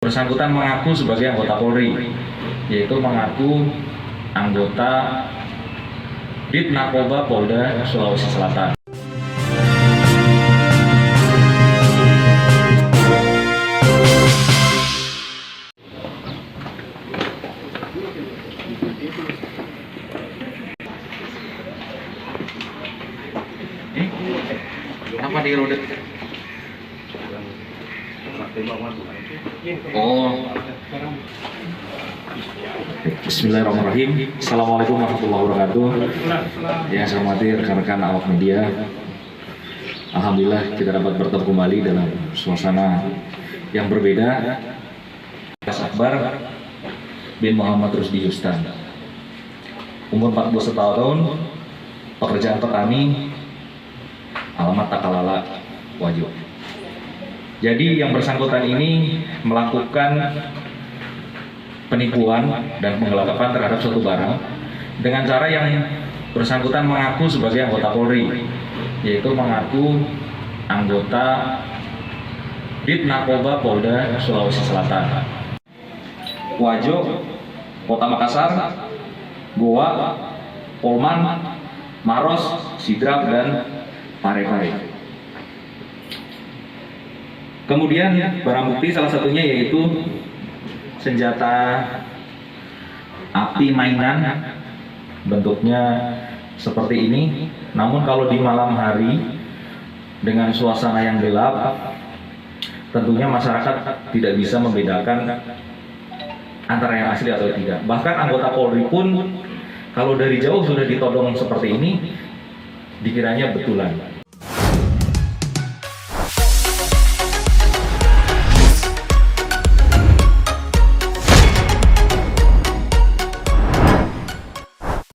Bersangkutan mengaku sebagai anggota Polri, yaitu mengaku anggota Dit Narkoba Polda Sulawesi Selatan. Kenapa di roda? Oh. Bismillahirrahmanirrahim. Assalamualaikum warahmatullahi wabarakatuh. Yang saya hormati rekan-rekan awak media, alhamdulillah kita dapat bertemu kembali dalam suasana yang berbeda. Akbar bin Muhammad Rusdi Yustan, umur 41 tahun, pekerjaan petani, alamat Takalala, Wajo. Jadi yang bersangkutan ini melakukan penipuan dan penggelapan terhadap suatu barang dengan cara yang bersangkutan mengaku sebagai anggota Polri, yaitu mengaku anggota Dit Narkoba Polda Sulawesi Selatan, Wajo, Kota Makassar, Goa, Polman, Maros, Sidrap, dan Parepare. Kemudian barang bukti salah satunya yaitu senjata api mainan, bentuknya seperti ini. Namun kalau di malam hari dengan suasana yang gelap, tentunya masyarakat tidak bisa membedakan antara yang asli atau tidak. Bahkan anggota Polri pun kalau dari jauh sudah ditodong seperti ini, dikiranya betulan.